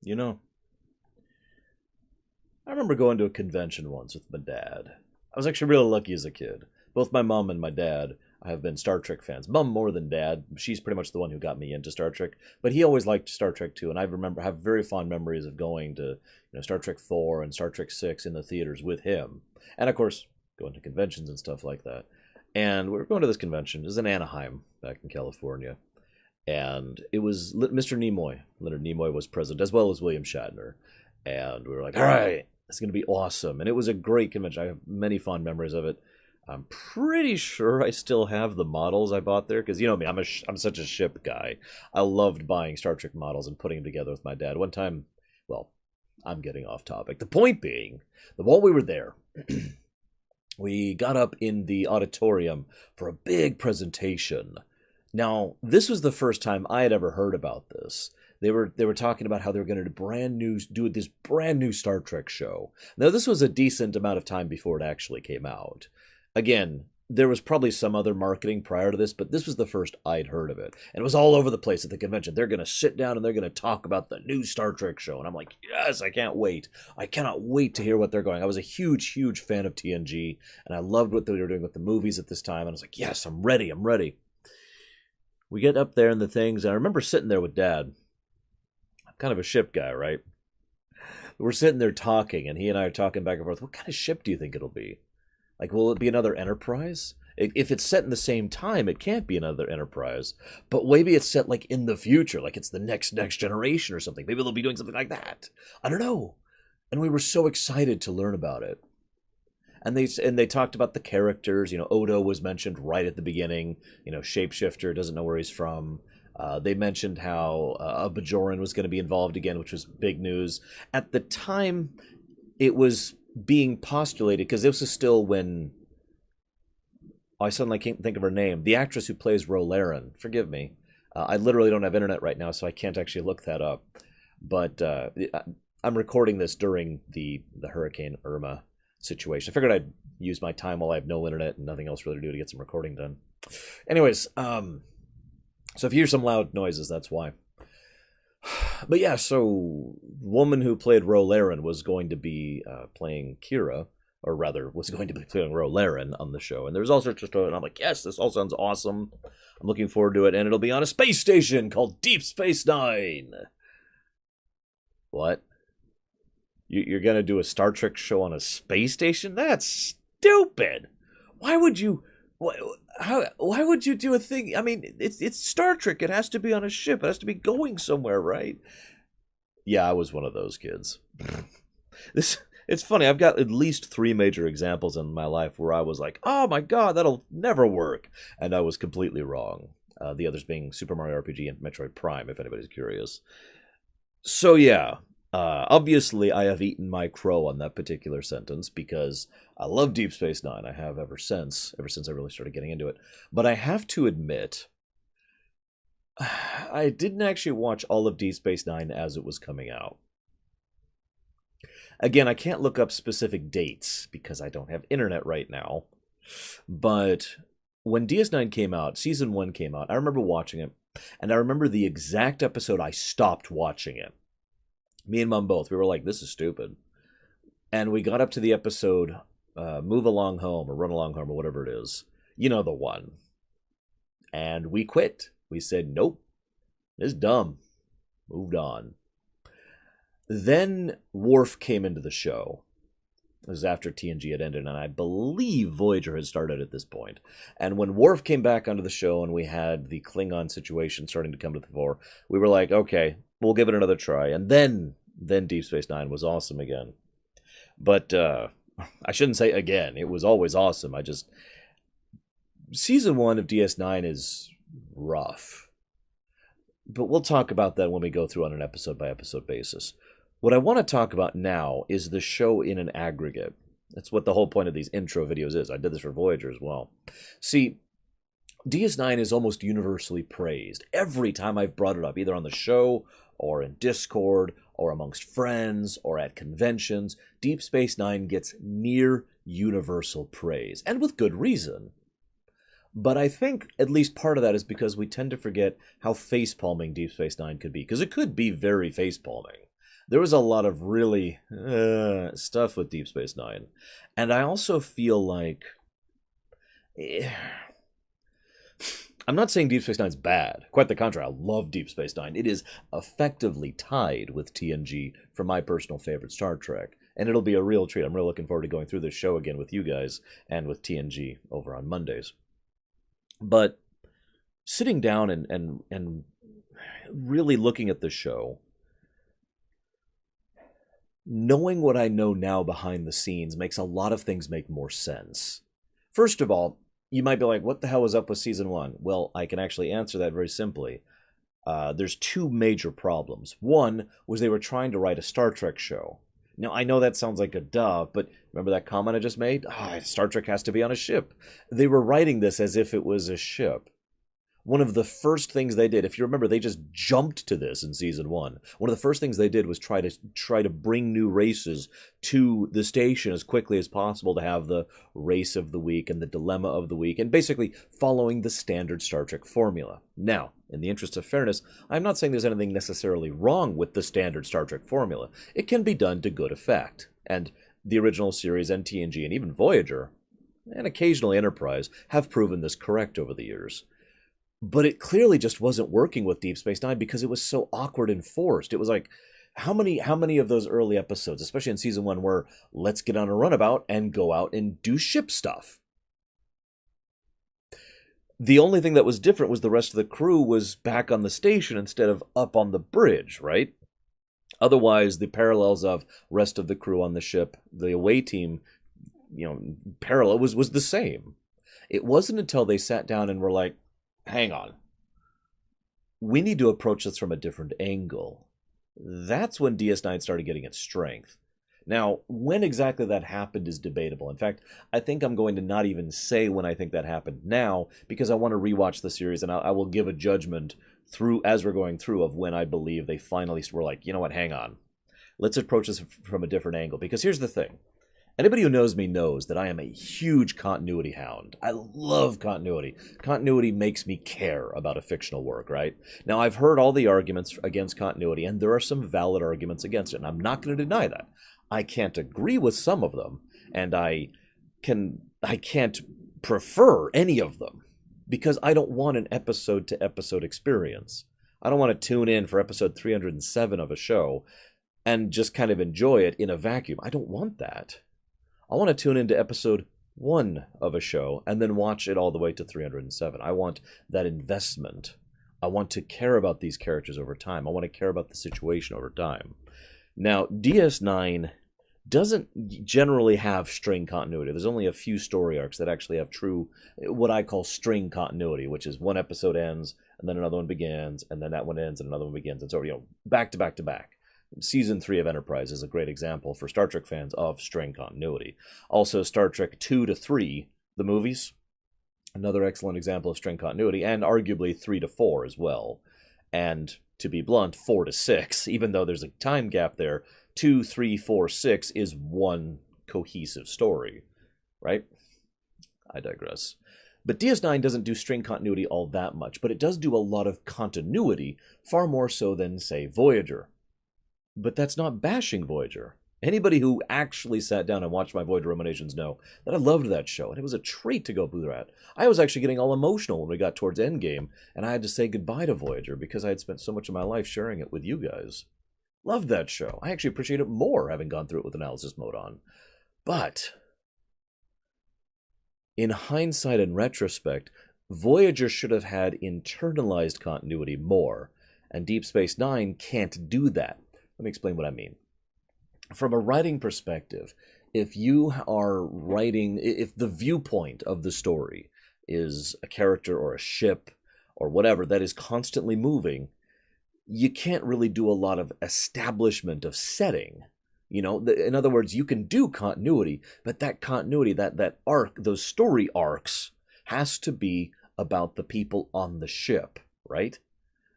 You know, I remember going to a convention once with my dad. I was actually really lucky as a kid. Both my mom and my dad have been Star Trek fans. Mom more than dad. She's pretty much the one who got me into Star Trek, but he always liked Star Trek too. And I remember have very fond memories of going to Star Trek 4 and Star Trek 6 in the theaters with him, and of course going to conventions and stuff like that. And we were going to this convention. It was in Anaheim, back in California, and it was Mr. Nimoy. Leonard Nimoy was present, as well as William Shatner. And we were like, all right, it's going to be awesome. And it was a great convention. I have many fond memories of it. I'm pretty sure I still have the models I bought there because you know me, I'm such a ship guy. I loved buying Star Trek models and putting them together with my dad. One time, well, I'm getting off topic. The point being that while we were there, we got up in the auditorium for a big presentation. Now, this was the first time I had ever heard about this. They were talking about how they were going to do this brand new Star Trek show. Now, this was a decent amount of time before it actually came out. Again, there was probably some other marketing prior to this, but this was the first I'd heard of it. And it was all over the place at the convention. They're going to sit down and they're going to talk about the new Star Trek show. And I'm like, yes, I can't wait. I cannot wait to hear what they're going. I was a huge, huge fan of TNG, and I loved what they were doing with the movies at this time. And I was like, yes, I'm ready. I'm ready. We get up there and the things, and I remember sitting there with Dad. I'm kind of a ship guy, right? We're sitting there talking, and he and I are talking back and forth. What kind of ship do you think it'll be? Like, will it be another Enterprise? If it's set in the same time, it can't be another Enterprise. But maybe it's set like in the future, like it's the next generation or something. Maybe they'll be doing something like that. I don't know. And we were so excited to learn about it. And they talked about the characters. Odo was mentioned right at the beginning. Shapeshifter doesn't know where he's from. They mentioned how a Bajoran was going to be involved again, which was big news. At the time, it was being postulated because this is still when I suddenly can't think of her name. The actress who plays Rolaren. Forgive me. I literally don't have internet right now, so I can't actually look that up. But I'm recording this during the Hurricane Irma situation. I figured I'd use my time while I have no internet and nothing else really to do to get some recording done. Anyways, so if you hear some loud noises, that's why. But yeah, so woman who played Rolaren was going to be playing Kira, or rather, was going to be playing Rolaren on the show. And there was all sorts of stuff, and I'm like, yes, this all sounds awesome. I'm looking forward to it, and it'll be on a space station called Deep Space Nine. What? You're gonna do a Star Trek show on a space station? That's stupid. Why would you? Why would you do a thing? I mean, it's Star Trek. It has to be on a ship. It has to be going somewhere, right? Yeah, I was one of those kids. This It's funny. I've got at least three major examples in my life where I was like, "Oh my god, that'll never work," and I was completely wrong. The others being Super Mario RPG and Metroid Prime, if anybody's curious. So yeah, obviously I have eaten my crow on that particular sentence because I love Deep Space Nine. I have ever since I really started getting into it. But I have to admit, I didn't actually watch all of Deep Space Nine as it was coming out. Again, I can't look up specific dates because I don't have internet right now. But when DS9 came out, season 1 came out, I remember watching it, and I remember the exact episode I stopped watching it. Me and Mom both. We were like, this is stupid. And we got up to the episode, Move Along Home, or Run Along Home, or whatever it is. You know the one. And we quit. We said, nope, this is dumb. Moved on. Then Worf came into the show. It was after TNG had ended, and I believe Voyager had started at this point. And when Worf came back onto the show and we had the Klingon situation starting to come to the fore, we were like, okay, we'll give it another try. And then Deep Space Nine was awesome again. But I shouldn't say again. It was always awesome. Season 1 of DS9 is rough. But we'll talk about that when we go through on an episode-by-episode basis. What I want to talk about now is the show in an aggregate. That's what the whole point of these intro videos is. I did this for Voyager as well. See, DS9 is almost universally praised. Every time I've brought it up, either on the show, or in Discord, or amongst friends, or at conventions, Deep Space Nine gets near universal praise, and with good reason. But I think at least part of that is because we tend to forget how facepalming Deep Space Nine could be, because it could be very facepalming. There was a lot of really stuff with Deep Space Nine. And I also feel like eh, I'm not saying Deep Space Nine's bad. Quite the contrary. I love Deep Space Nine. It is effectively tied with TNG for my personal favorite Star Trek. And it'll be a real treat. I'm really looking forward to going through this show again with you guys and with TNG over on Mondays. But sitting down and really looking at the show, knowing what I know now behind the scenes makes a lot of things make more sense. First of all, you might be like, what the hell was up with season one? Well, I can actually answer that very simply. There's two major problems. One was they were trying to write a Star Trek show. Now, I know that sounds like a duh, but remember that comment I just made? Star Trek has to be on a ship. They were writing this as if it was a ship. One of the first things they did, if you remember, they just jumped to this in season one. One of the first things they did was try to bring new races to the station as quickly as possible to have the race of the week and the dilemma of the week, and basically following the standard Star Trek formula. Now, in the interest of fairness, I'm not saying there's anything necessarily wrong with the standard Star Trek formula. It can be done to good effect, and the original series and TNG and even Voyager, and occasionally Enterprise, have proven this correct over the years. But it clearly just wasn't working with Deep Space Nine because it was so awkward and forced. It was like, how many of those early episodes, especially in season one, were let's get on a runabout and go out and do ship stuff? The only thing that was different was the rest of the crew was back on the station instead of up on the bridge, right? Otherwise, the parallels of rest of the crew on the ship, the away team, parallel was the same. It wasn't until they sat down and were like, hang on, we need to approach this from a different angle. That's when DS9 started getting its strength. Now, when exactly that happened is debatable. In fact, I think I'm going to not even say when I think that happened now, because I want to rewatch the series and I will give a judgment through as we're going through of when I believe they finally were like, you know what, hang on. Let's approach this from a different angle. Because here's the thing. Anybody who knows me knows that I am a huge continuity hound. I love continuity. Continuity makes me care about a fictional work, right? Now, I've heard all the arguments against continuity, and there are some valid arguments against it, and I'm not going to deny that. I can't agree with some of them, and I can't prefer any of them, because I don't want an episode-to-episode experience. I don't want to tune in for episode 307 of a show and just kind of enjoy it in a vacuum. I don't want that. I want to tune into episode 1 of a show and then watch it all the way to 307. I want that investment. I want to care about these characters over time. I want to care about the situation over time. Now, DS9 doesn't generally have string continuity. There's only a few story arcs that actually have true, what I call string continuity, which is one episode ends, and then another one begins, and then that one ends, and another one begins, and so, back to back to back. Season 3 of Enterprise is a great example for Star Trek fans of string continuity. Also, Star Trek 2 to 3, the movies, another excellent example of string continuity, and arguably 3 to 4 as well. And, to be blunt, 4 to 6, even though there's a time gap there, 2, 3, 4, 6 is one cohesive story, right? I digress. But DS9 doesn't do string continuity all that much, but it does do a lot of continuity, far more so than, say, Voyager. But that's not bashing Voyager. Anybody who actually sat down and watched my Voyager Ruminations know that I loved that show, and it was a treat to go through that. I was actually getting all emotional when we got towards Endgame, and I had to say goodbye to Voyager because I had spent so much of my life sharing it with you guys. Loved that show. I actually appreciate it more having gone through it with analysis mode on. But in hindsight and retrospect, Voyager should have had internalized continuity more, and Deep Space Nine can't do that. Let me explain what I mean. From a writing perspective, if you are writing, if the viewpoint of the story is a character or a ship or whatever that is constantly moving, you can't really do a lot of establishment of setting. In other words, you can do continuity, but that continuity, that arc, those story arcs, has to be about the people on the ship, right?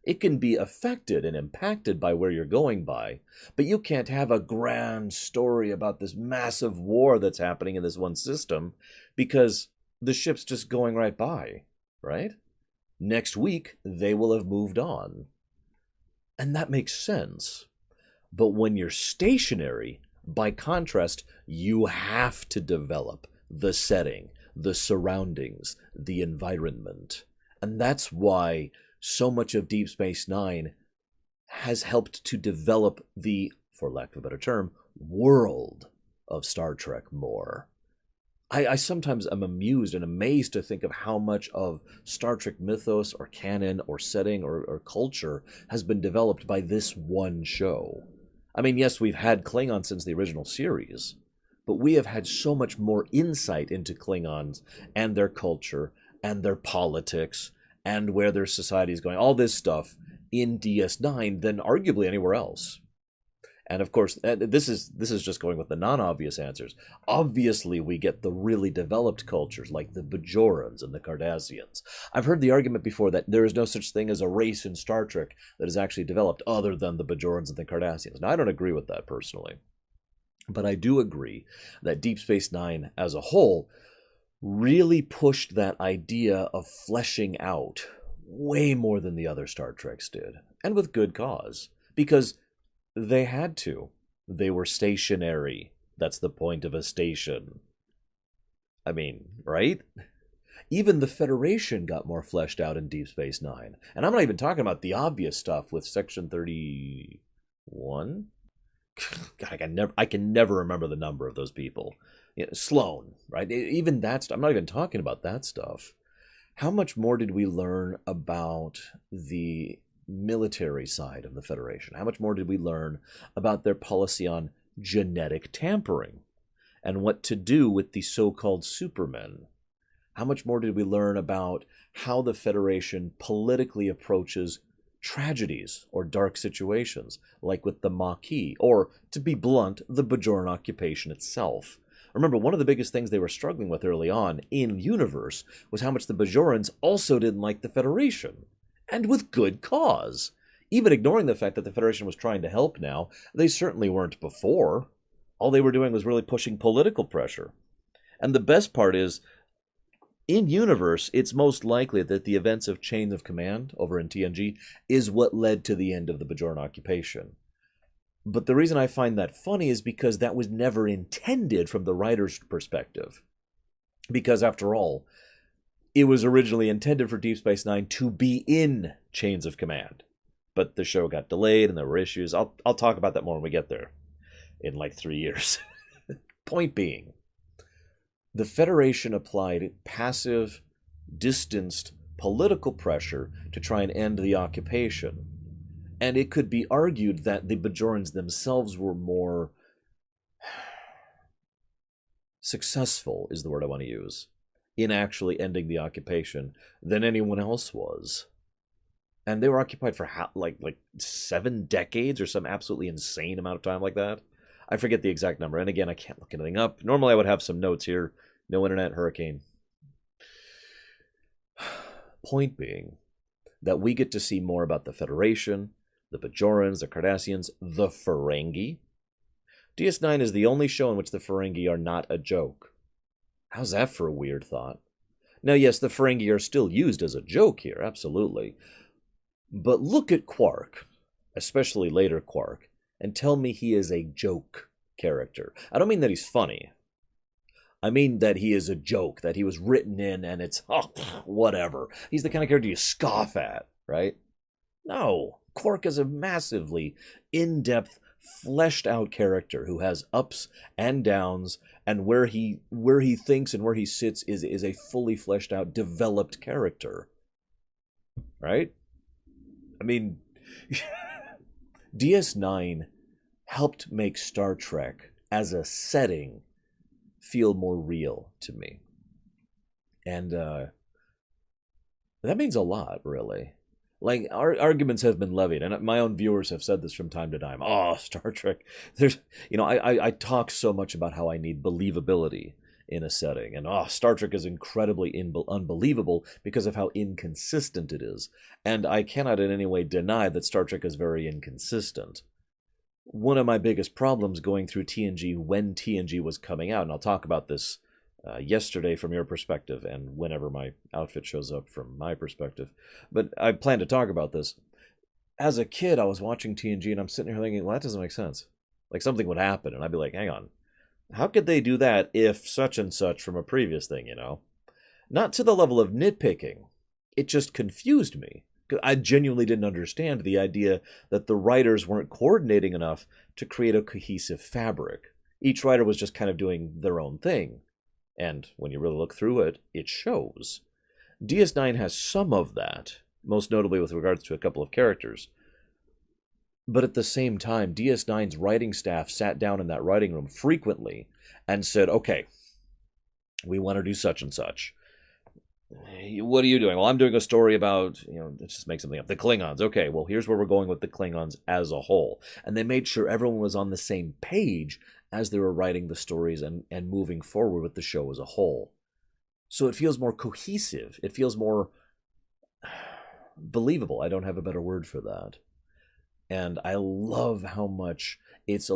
It can be affected and impacted by where you're going by, but you can't have a grand story about this massive war that's happening in this one system because the ship's just going right by, right? Next week, they will have moved on. And that makes sense. But when you're stationary, by contrast, you have to develop the setting, the surroundings, the environment. And that's why so much of Deep Space Nine has helped to develop the, for lack of a better term, world of Star Trek more. I sometimes am amused and amazed to think of how much of Star Trek mythos or canon or setting or culture has been developed by this one show. I mean, yes, we've had Klingons since the original series, but we have had so much more insight into Klingons and their culture and their politics and where their society is going, all this stuff in DS9 than arguably anywhere else. And of course, this is just going with the non-obvious answers. Obviously, we get the really developed cultures like the Bajorans and the Cardassians. I've heard the argument before that there is no such thing as a race in Star Trek that is actually developed other than the Bajorans and the Cardassians. Now, I don't agree with that personally. But I do agree that Deep Space Nine as a whole really pushed that idea of fleshing out way more than the other Star Treks did. And with good cause. Because they had to. They were stationary. That's the point of a station. I mean, right? Even the Federation got more fleshed out in Deep Space Nine. And I'm not even talking about the obvious stuff with Section 31? God, I can never remember the number of those people. You know, Sloan, right? Even that stuff. I'm not even talking about that stuff. How much more did we learn about the military side of the Federation? How much more did we learn about their policy on genetic tampering and what to do with the so-called supermen? How much more did we learn about how the Federation politically approaches tragedies or dark situations, like with the Maquis, or, to be blunt, the Bajoran occupation itself? Remember, one of the biggest things they were struggling with early on in universe was how much the Bajorans also didn't like the Federation. And with good cause. Even ignoring the fact that the Federation was trying to help now, they certainly weren't before. All they were doing was really pushing political pressure. And the best part is, in universe, it's most likely that the events of Chain of Command over in TNG is what led to the end of the Bajoran occupation. But the reason I find that funny is because that was never intended from the writer's perspective. Because after all, it was originally intended for Deep Space Nine to be in Chains of Command. But the show got delayed and there were issues. I'll talk about that more when we get there in like 3 years. Point being, the Federation applied passive, distanced political pressure to try and end the occupation. And it could be argued that the Bajorans themselves were more successful, is the word I want to use, in actually ending the occupation than anyone else was. And they were occupied for like 7 decades or some absolutely insane amount of time like that. I forget the exact number. And again, I can't look anything up. Normally I would have some notes here. No internet, hurricane. Point being that we get to see more about the Federation, the Bajorans, the Cardassians, the Ferengi. DS9 is the only show in which the Ferengi are not a joke. How's that for a weird thought? Now, yes, the Ferengi are still used as a joke here, absolutely. But look at Quark, especially later Quark, and tell me he is a joke character. I don't mean that he's funny. I mean that he is a joke, that he was written in and it's, oh, whatever. He's the kind of character you scoff at, right? No, Quark is a massively in-depth, fleshed-out character who has ups and downs, and where he thinks and where he sits is a fully fleshed-out, developed character, right? I mean, DS9 helped make Star Trek as a setting feel more real to me. And that means a lot, really. Like, our arguments have been levied, and my own viewers have said this from time to time. Oh, Star Trek. I talk so much about how I need believability in a setting. And Star Trek is incredibly unbelievable because of how inconsistent it is. And I cannot in any way deny that Star Trek is very inconsistent. One of my biggest problems going through TNG when TNG was coming out, and I'll talk about this yesterday from your perspective and whenever my outfit shows up from my perspective, but I plan to talk about this. as a kid, I was watching TNG and I'm sitting here thinking, well, that doesn't make sense. Like something would happen, and I'd be like, hang on, how could they do that if such and such from a previous thing, you know? Not to the level of nitpicking. It just confused me. I genuinely didn't understand the idea that the writers weren't coordinating enough to create a cohesive fabric. Each writer was just kind of doing their own thing. And when you really look through it, it shows. DS9 has some of that, most notably with regards to a couple of characters. But at the same time, DS9's writing staff sat down in that writing room frequently and said, okay, we want to do such and such. What are you doing? Well, I'm doing a story about, let's just make something up. The Klingons. Okay, well, here's where we're going with the Klingons as a whole. And they made sure everyone was on the same page as they were writing the stories and moving forward with the show as a whole. So it feels more cohesive. It feels more believable. I don't have a better word for that. And I love how much it's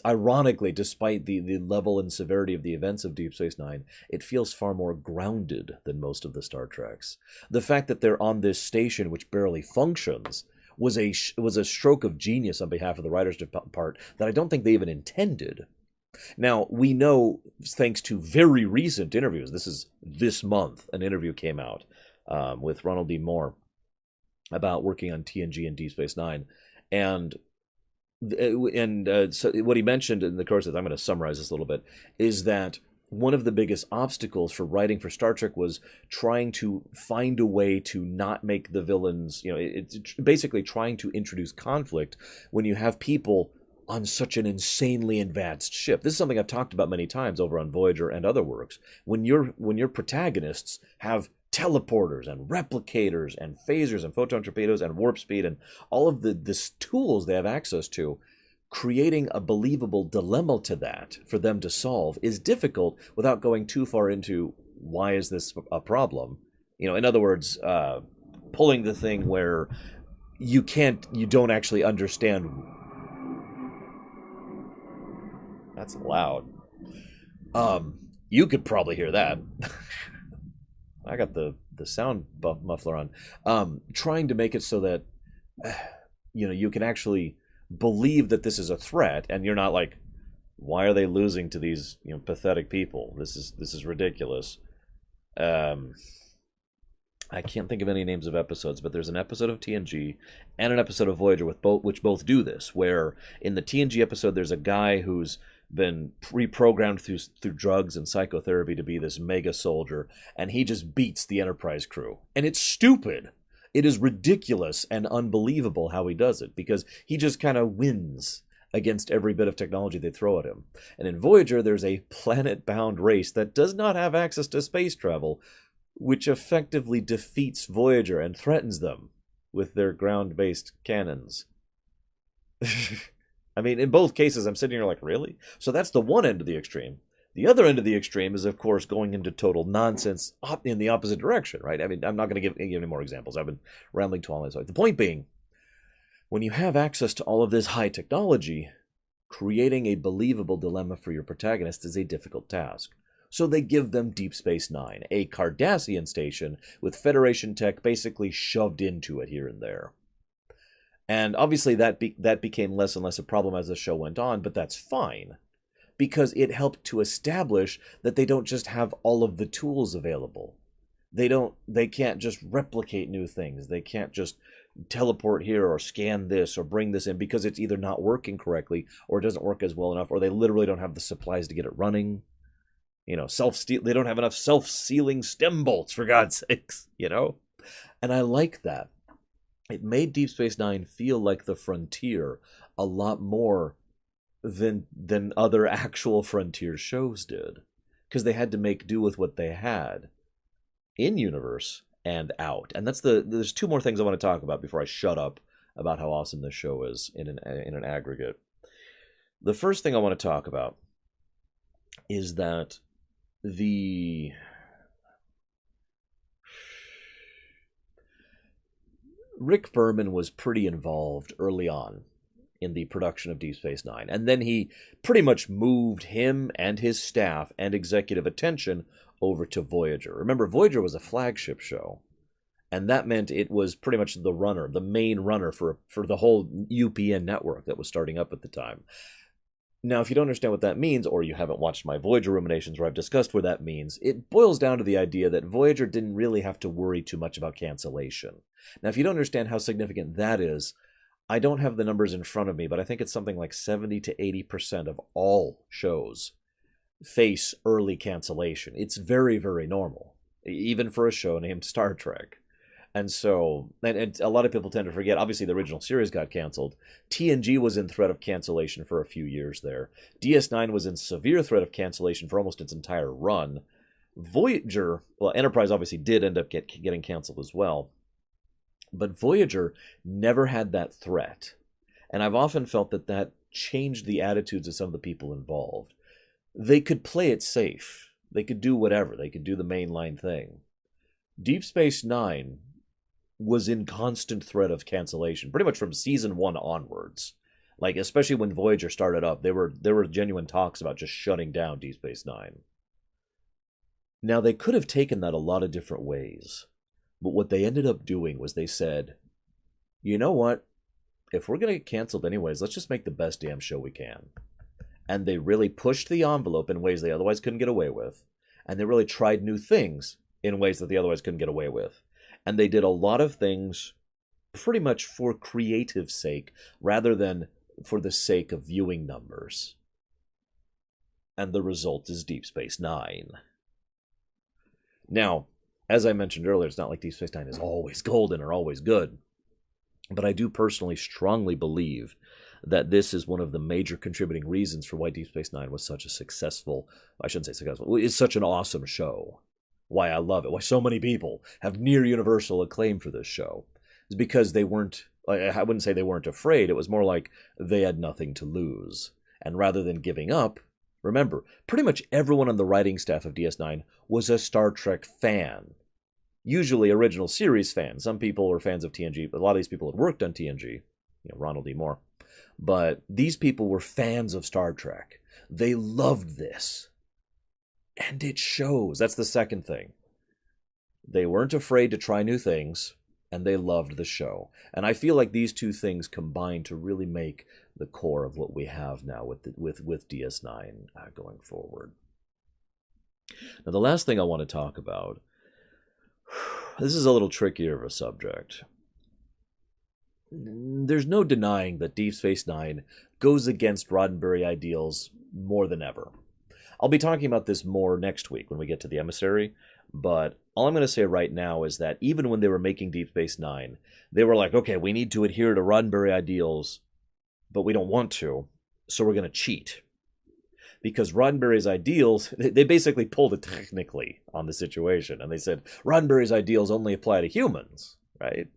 ironically, despite the level and severity of the events of Deep Space Nine, it feels far more grounded than most of the Star Treks. The fact that they're on this station, which barely functions, was a stroke of genius on behalf of the writers' part that I don't think they even intended. Now, we know, thanks to very recent interviews, this month, an interview came out with Ronald D. Moore about working on TNG and Deep Space Nine. And so what he mentioned in the course of, I'm going to summarize this a little bit, is that one of the biggest obstacles for writing for Star Trek was trying to find a way to not make the villains, it's basically trying to introduce conflict when you have people on such an insanely advanced ship. This is something I've talked about many times over on Voyager and other works. When your protagonists have teleporters and replicators and phasers and photon torpedoes and warp speed and all of the tools they have access to, creating a believable dilemma to that for them to solve is difficult without going too far into why is this a problem. In other words, pulling the thing where you don't actually understand. That's loud. You could probably hear that. I got the sound muffler on. Trying to make it so that you can actually believe that this is a threat, and you're not like, why are they losing to these pathetic people? This is ridiculous. I can't think of any names of episodes, but there's an episode of TNG and an episode of Voyager which both do this, where in the TNG episode there's a guy who's been reprogrammed through drugs and psychotherapy to be this mega soldier, and he just beats the Enterprise crew. And it's stupid. It is ridiculous and unbelievable how he does it, because he just kind of wins against every bit of technology they throw at him. And in Voyager, there's a planet-bound race that does not have access to space travel, which effectively defeats Voyager and threatens them with their ground-based cannons. I mean, in both cases, I'm sitting here like, really? So that's the one end of the extreme. The other end of the extreme is, of course, going into total nonsense in the opposite direction, right? I mean, I'm not going to give any more examples. I've been rambling too long. The point being, when you have access to all of this high technology, creating a believable dilemma for your protagonist is a difficult task. So they give them Deep Space Nine, a Cardassian station with Federation tech basically shoved into it here and there. And obviously that became less and less a problem as the show went on, but that's fine, because it helped to establish that they don't just have all of the tools available. They can't just replicate new things. They can't just teleport here or scan this or bring this in, because it's either not working correctly or it doesn't work as well enough, or they literally don't have the supplies to get it running. They don't have enough self-sealing stem bolts, for God's sakes, And I like that. It made Deep Space Nine feel like the frontier a lot more than other actual frontier shows did, because they had to make do with what they had in universe and out. And there's two more things I want to talk about before I shut up about how awesome this show is in an aggregate. The first thing I want to talk about is that Rick Berman was pretty involved early on in the production of Deep Space Nine, and then he pretty much moved him and his staff and executive attention over to Voyager. Remember, Voyager was a flagship show, And that meant it was pretty much the runner, the main runner for the whole UPN network that was starting up at the time. Now, if you don't understand what that means, or you haven't watched my Voyager Ruminations where I've discussed what that means, it boils down to the idea that Voyager didn't really have to worry too much about cancellation. Now, if you don't understand how significant that is, I don't have the numbers in front of me, but I think it's something like 70 to 80% of all shows face early cancellation. It's very, very normal, even for a show named Star Trek. And so, and a lot of people tend to forget, obviously the original series got canceled. TNG was in threat of cancellation for a few years there. DS9 was in severe threat of cancellation for almost its entire run. Voyager, well, Enterprise obviously did end up getting canceled as well. But Voyager never had that threat. And I've often felt that that changed the attitudes of some of the people involved. They could play it safe. They could do whatever. They could do the mainline thing. Deep Space Nine was in constant threat of cancellation, pretty much from season 1 onwards. Like, especially when Voyager started up, there were genuine talks about just shutting down Deep Space Nine. Now, they could have taken that a lot of different ways, but what they ended up doing was they said, you know what? If we're going to get canceled anyways, let's just make the best damn show we can. And they really pushed the envelope in ways they otherwise couldn't get away with. And they really tried new things in ways that they otherwise couldn't get away with. And they did a lot of things pretty much for creative sake rather than for the sake of viewing numbers. And the result is Deep Space Nine. Now, as I mentioned earlier, it's not like Deep Space Nine is always golden or always good. But I do personally strongly believe that this is one of the major contributing reasons for why Deep Space Nine was such a successful, I shouldn't say successful, it's such an awesome show. Why I love it, why so many people have near universal acclaim for this show, is because they weren't, I wouldn't say they weren't afraid, it was more like they had nothing to lose. And rather than giving up, remember, pretty much everyone on the writing staff of DS9 was a Star Trek fan. Usually original series fans. Some people were fans of TNG, but a lot of these people had worked on TNG, Ronald D. Moore. But these people were fans of Star Trek. They loved this. And it shows. That's the second thing. They weren't afraid to try new things, and they loved the show. And I feel like these two things combine to really make the core of what we have now with DS9 going forward. Now, the last thing I want to talk about, this is a little trickier of a subject. There's no denying that Deep Space Nine goes against Roddenberry ideals more than ever. I'll be talking about this more next week when we get to the Emissary, but all I'm going to say right now is that even when they were making Deep Space Nine, they were like, okay, we need to adhere to Roddenberry ideals, but we don't want to, so we're going to cheat. Because Roddenberry's ideals, they basically pulled it technically on the situation, and they said, Roddenberry's ideals only apply to humans, right?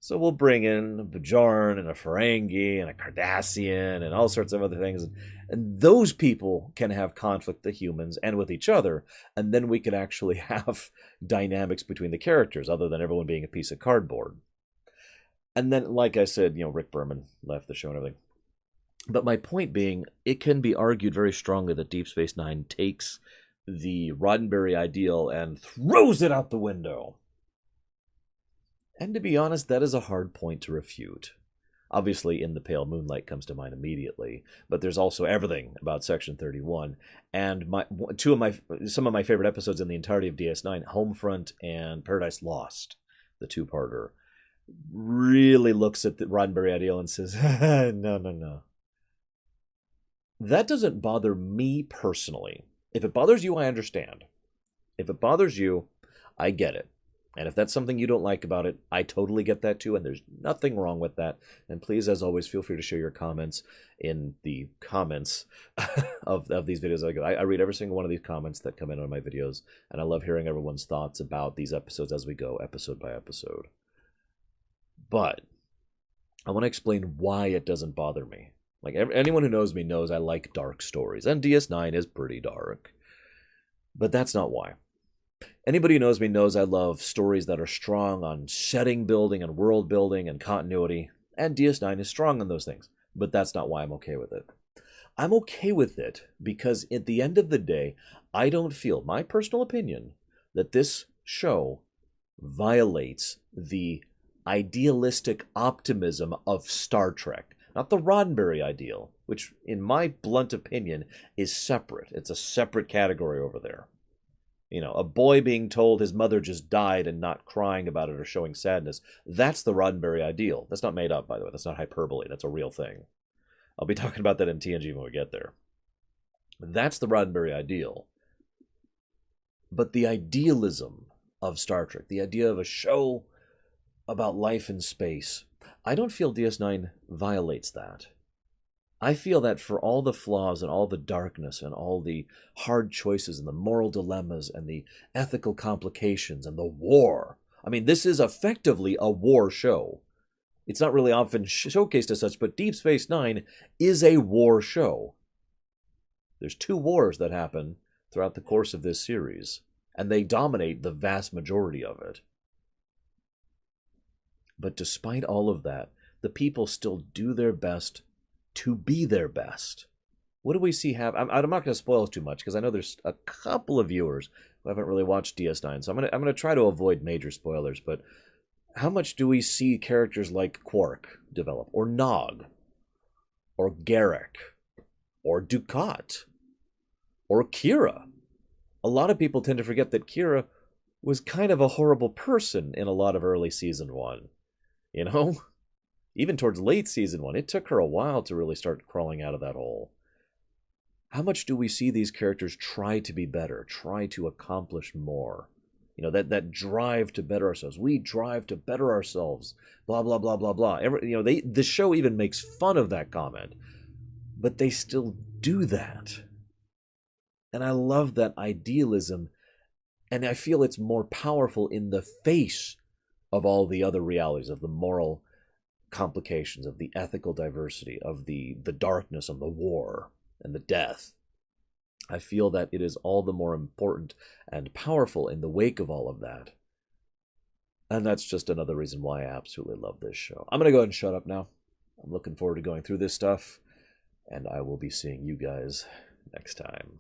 So we'll bring in a Bajoran and a Ferengi and a Cardassian and all sorts of other things. And those people can have conflict with humans and with each other. And then we can actually have dynamics between the characters other than everyone being a piece of cardboard. And then, like I said, Rick Berman left the show and everything. But my point being, it can be argued very strongly that Deep Space Nine takes the Roddenberry ideal and throws it out the window. And to be honest, that is a hard point to refute. Obviously, In the Pale Moonlight comes to mind immediately, but there's also everything about Section 31. And some of my favorite episodes in the entirety of DS9, Homefront and Paradise Lost, the two-parter, really looks at the Roddenberry ideal and says, no. That doesn't bother me personally. If it bothers you, I understand. If it bothers you, I get it. And if that's something you don't like about it, I totally get that too, and there's nothing wrong with that. And please, as always, feel free to share your comments in the comments of these videos. I read every single one of these comments that come in on my videos, and I love hearing everyone's thoughts about these episodes as we go, episode by episode. But I want to explain why it doesn't bother me. Like, anyone who knows me knows I like dark stories, and DS9 is pretty dark. But that's not why. Anybody who knows me knows I love stories that are strong on setting building and world building and continuity, and DS9 is strong on those things, but that's not why I'm okay with it. I'm okay with it because at the end of the day, I don't feel, my personal opinion, that this show violates the idealistic optimism of Star Trek. Not the Roddenberry ideal, which, in my blunt opinion, is separate. It's a separate category over there. You know, a boy being told his mother just died and not crying about it or showing sadness. That's the Roddenberry ideal. That's not made up, by the way. That's not hyperbole. That's a real thing. I'll be talking about that in TNG when we get there. That's the Roddenberry ideal. But the idealism of Star Trek, the idea of a show about life in space, I don't feel DS9 violates that. I feel that for all the flaws and all the darkness and all the hard choices and the moral dilemmas and the ethical complications and the war, I mean, this is effectively a war show. It's not really often showcased as such, but Deep Space Nine is a war show. There's 2 wars that happen throughout the course of this series, and they dominate the vast majority of it. But despite all of that, the people still do their best to be their best. What do we see happen? I'm not going to spoil too much because I know there's a couple of viewers who haven't really watched DS9, so I'm going to try to avoid major spoilers. But how much do we see characters like Quark develop, or Nog, or Garrick, or Dukat, or Kira? A lot of people tend to forget that Kira was kind of a horrible person in a lot of early season 1. You know? Even towards late season 1, it took her a while to really start crawling out of that hole. How much do we see these characters try to be better, try to accomplish more? You know, that drive to better ourselves. We drive to better ourselves. Blah, blah, blah, blah, blah. The show even makes fun of that comment. But they still do that. And I love that idealism. And I feel it's more powerful in the face of all the other realities, of the moral complications, of the ethical diversity, of the darkness of the war and the death. I feel that it is all the more important and powerful in the wake of all of that. And that's just another reason why I absolutely love this show. I'm going to go ahead and shut up now. I'm looking forward to going through this stuff, and I will be seeing you guys next time.